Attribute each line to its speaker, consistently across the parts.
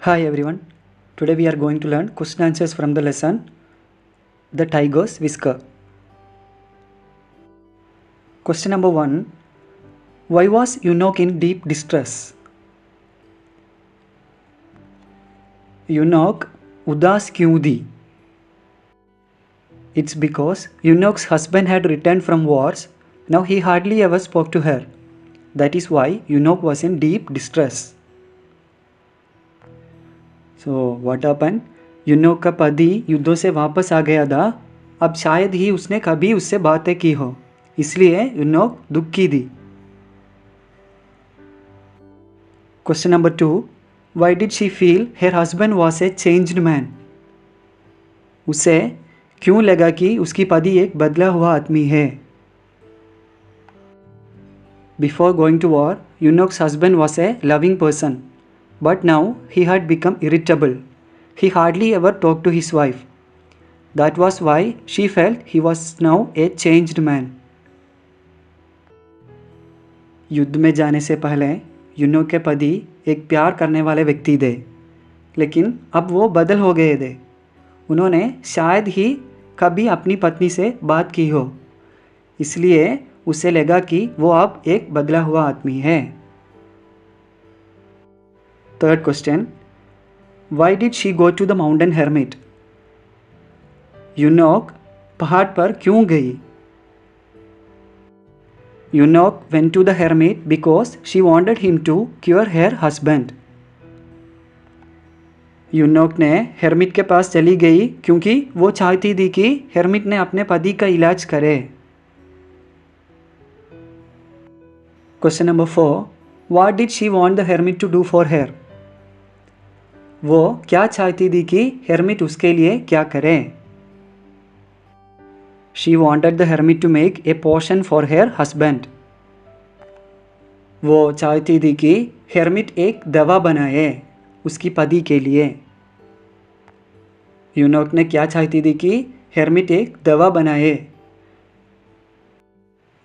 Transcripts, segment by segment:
Speaker 1: Hi everyone. Today we are going to learn question answers from the lesson The Tiger's Whisker. Question number 1. Why was Eunuch in deep distress? Eunuch उदास क्यों थी? It's because Eunuch's husband had returned from wars. Now he hardly ever spoke to her. That is why Eunuch was in deep distress. So what happened? यूनोक का पति युद्धों से वापस आ गया था. अब शायद ही उसने कभी उससे बातें की हो, इसलिए यूनोक दुखी थी. Question number 2. Why did she feel her husband was a changed man? उसे क्यों लगा कि उसकी पति एक बदला हुआ आदमी है? Before going to war, Eunuch's husband was a loving person, but now he had become irritable. He hardly ever talked to his wife. That was why she felt he was now a changed man. युद्ध में जाने से पहले यूनोक के पति एक प्यार करने वाले व्यक्ति थे, लेकिन अब वो बदल हो गए थे. उन्होंने शायद ही कभी अपनी पत्नी से बात की हो, इसलिए उसे लगा कि वो अब एक बदला हुआ आदमी है. Third question. Why did she go to the mountain hermit? यूनोक पहाड़ पर क्यों गई? यूनोक went to the hermit because she wanted him to cure her husband. यूनोक ने हेरमिट के पास चली गई क्योंकि वो चाहती थी कि हेरमिट ने अपने पति का इलाज करे. Question number 4. What did she want the hermit to do for her? वो क्या चाहती थी कि हेरमिट उसके लिए क्या करे? She wanted the hermit to make a potion for her husband. वो चाहती थी कि हेरमिट एक दवा बनाए उसकी पति के लिए. यूनोक ने क्या चाहती थी कि हेरमिट एक दवा बनाए.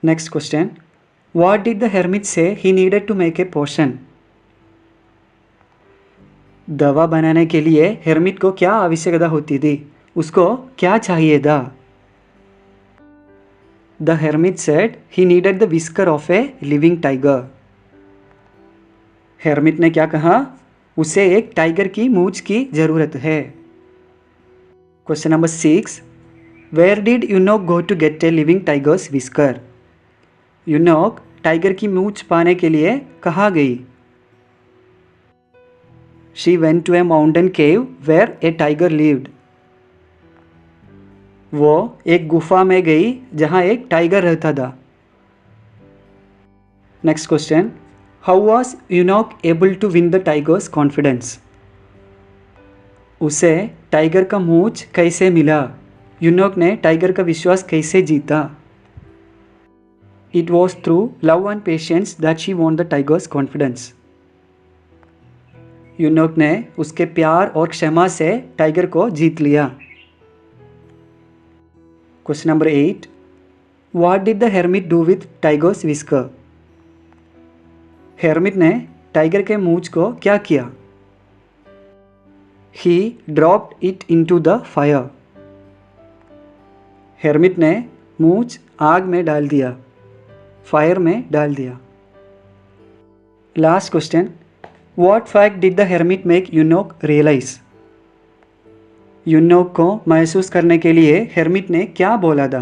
Speaker 1: Next question. What did the hermit say he needed to make a potion? दवा बनाने के लिए हेरमिट को क्या आवश्यकता होती थी? उसको क्या चाहिए था? The hermit said he needed the whisker of a living tiger. Hermit ने क्या कहा? उसे एक टाइगर की मूंछ की जरूरत है. Question number 6. Where did Yunok go to get a living tiger's whisker? Yunok tiger की मूंछ पाने के लिए कहाँ गई? She went to a mountain cave where a tiger lived. वो एक गुफा में गई जहाँ एक टाइगर रहता था. Next question. How was यूनोक able to win the tiger's confidence? उसे टाइगर का मूंछ कैसे मिला? यूनोक ने टाइगर का विश्वास कैसे जीता? It was through love and patience that she won the tiger's confidence. यूनोक ने उसके प्यार और क्षमा से टाइगर को जीत लिया. Question number 8. What did the hermit do with tiger's whisker? Hermit ने टाइगर के मूंछ को क्या किया? He dropped it into the fire. Hermit ने मूंछ आग में डाल दिया, फायर में डाल दिया. Last question. What fact did the hermit make यूनोक realize? यूनोक को महसूस करने के लिए हेरमिट ने क्या बोला था?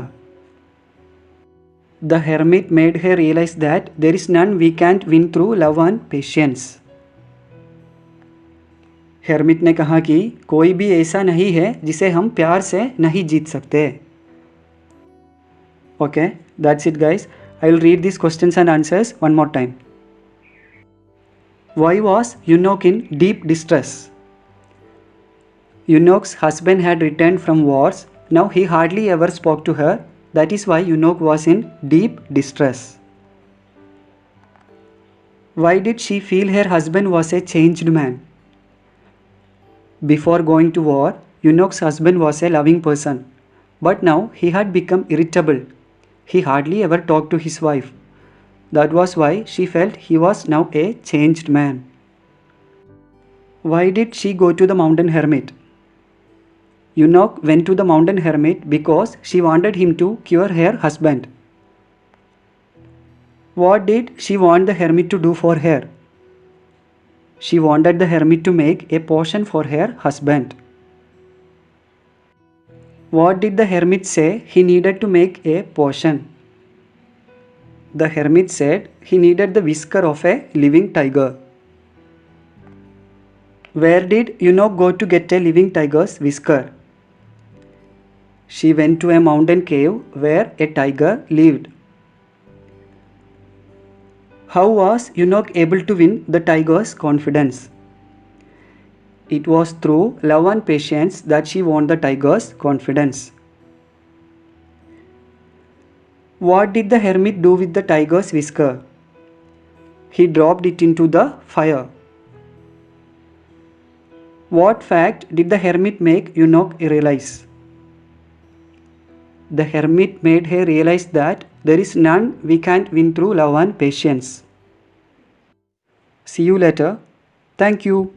Speaker 1: The hermit made her realize that there is none we can't win through love and patience. Hermit ने कहा कि कोई भी ऐसा नहीं है जिसे हम प्यार से नहीं जीत सकते. Okay, that's it guys. I will read these questions and answers one more time. Why was यूनोक in deep distress? Eunuch's husband had returned from wars. Now he hardly ever spoke to her. That is why Eunuch was in deep distress. Why did she feel her husband was a changed man? Before going to war, Eunuch's husband was a loving person, but now he had become irritable. He hardly ever talked to his wife. That was why she felt he was now a changed man. Why did she go to the mountain hermit? Eunuch went to the mountain hermit because she wanted him to cure her husband. What did she want the hermit to do for her? She wanted the hermit to make a potion for her husband. What did the hermit say he needed to make a potion? The hermit said he needed the whisker of a living tiger. Where did Eunuch go to get a living tiger's whisker? She went to a mountain cave where a tiger lived. How was Eunuch able to win the tiger's confidence? It was through love and patience that she won the tiger's confidence. What did the hermit do with the tiger's whisker? He dropped it into the fire. What fact did the hermit make Eunuch realize? The hermit made her realize that there is none we can't win through love and patience. See you later. Thank you.